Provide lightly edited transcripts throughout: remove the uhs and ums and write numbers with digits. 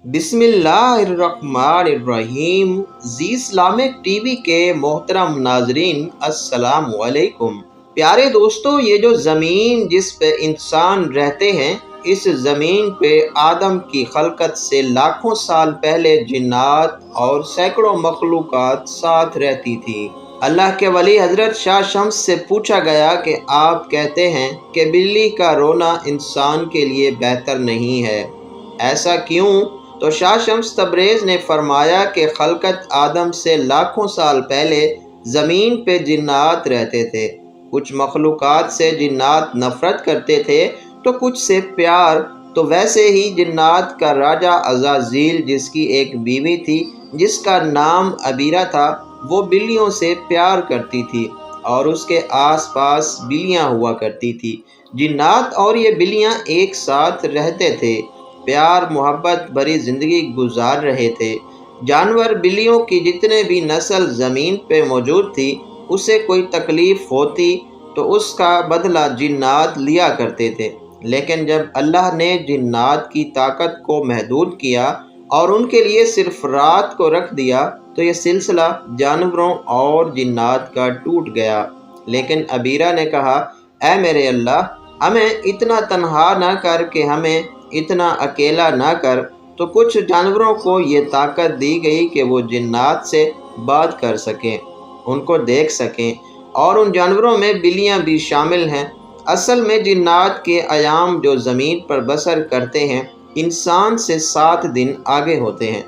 बिस्मिल्लाहिर्रहमानिर्रहीम। जी Islamic TV के मोहतरम नाजरीन, अस्सलाम वालेकुम। प्यारे दोस्तों, ये जो ज़मीन जिस पे इंसान रहते हैं, इस ज़मीन पे आदम की खलकत से लाखों साल पहले जिन्नात और सैकड़ों मखलूक़ात साथ रहती थी। अल्लाह के वली हज़रत शाह शम्स से पूछा गया कि आप कहते हैं कि बिल्ली का रोना इंसान के लिए बेहतर नहीं है, ऐसा क्यों? तो शाह शम्स तबरेज़ ने फरमाया कि खलकत आदम से लाखों साल पहले ज़मीन पे जिन्नात रहते थे। कुछ मखलूक़ात से जिन्नात नफ़रत करते थे तो कुछ से प्यार। तो वैसे ही जिन्नात का राजा अज़ाज़ील, जिसकी एक बीवी थी जिसका नाम अबीरा था, वो बिल्लियों से प्यार करती थी और उसके आसपास बिल्लियाँ हुआ करती थी। जिन्नात और ये बिल्लियाँ एक साथ रहते थे, प्यार मोहब्बत भरी ज़िंदगी गुजार रहे थे। जानवर बिल्लियों की जितने भी नस्ल ज़मीन पे मौजूद थी, उसे कोई तकलीफ़ होती तो उसका बदला जिन्नात लिया करते थे। लेकिन जब अल्लाह ने जिन्नात की ताकत को महदूद किया और उनके लिए सिर्फ रात को रख दिया, तो ये सिलसिला जानवरों और जिन्नात का टूट गया। लेकिन अबीरा ने कहा, ऐ मेरे अल्लाह, हमें इतना तन्हा ना कर कि हमें इतना अकेला ना कर। तो कुछ जानवरों को ये ताकत दी गई कि वो जिन्नात से बात कर सकें, उनको देख सकें, और उन जानवरों में बिल्लियाँ भी शामिल हैं। असल में जिन्नात के अयाम जो ज़मीन पर बसर करते हैं, इंसान से 7 दिन आगे होते हैं।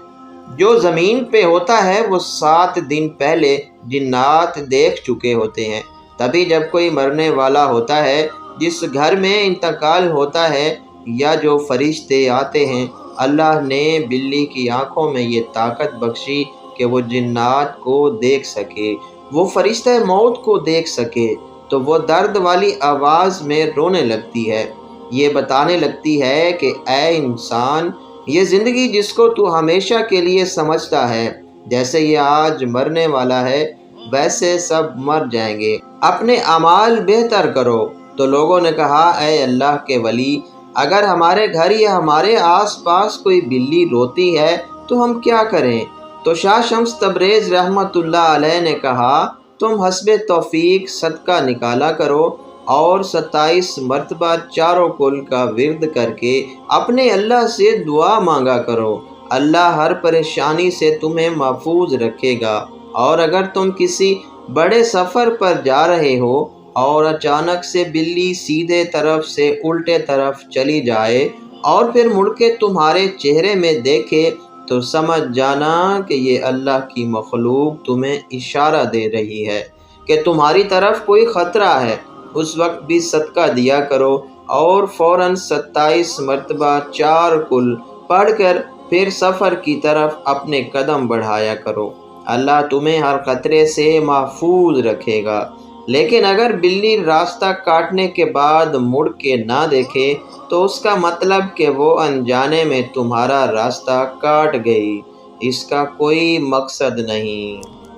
जो ज़मीन पे होता है वो 7 दिन पहले जिन्नात देख चुके होते हैं। तभी जब कोई मरने वाला होता है, जिस घर में इंतकाल होता है, या जो फरिश्ते आते हैं, अल्लाह ने बिल्ली की आँखों में ये ताकत बख्शी कि वो जिन्नात को देख सके, वो फरिश्ते मौत को देख सके। तो वो दर्द वाली आवाज़ में रोने लगती है, ये बताने लगती है कि ऐ इंसान, ये ज़िंदगी जिसको तू हमेशा के लिए समझता है, जैसे ये आज मरने वाला है, वैसे सब मर जाएंगे। अपने अमाल बेहतर करो। तो लोगों ने कहा, ऐ अल्लाह के वली, अगर हमारे घर या हमारे आसपास कोई बिल्ली रोती है तो हम क्या करें? तो शाह शम्स तबरेज़ रहमतुल्लाह अलैह ने कहा, तुम हस्बे तौफीक सदका निकाला करो और 27 मरतबा चारों कुल का विर्द करके अपने अल्लाह से दुआ मांगा करो। अल्लाह हर परेशानी से तुम्हें महफूज रखेगा। और अगर तुम किसी बड़े सफ़र पर जा रहे हो और अचानक से बिल्ली सीधे तरफ से उल्टे तरफ चली जाए और फिर मुड़ के तुम्हारे चेहरे में देखे, तो समझ जाना कि ये अल्लाह की मखलूक तुम्हें इशारा दे रही है कि तुम्हारी तरफ कोई ख़तरा है। उस वक्त भी सदका दिया करो और फ़ौरन 27 मरतबा 4 कुल पढ़कर फिर सफ़र की तरफ अपने कदम बढ़ाया करो। अल्लाह तुम्हें हर ख़तरे से महफूज रखेगा। लेकिन अगर बिल्ली रास्ता काटने के बाद मुड़ के ना देखे, तो उसका मतलब कि वो अनजाने में तुम्हारा रास्ता काट गई, इसका कोई मकसद नहीं।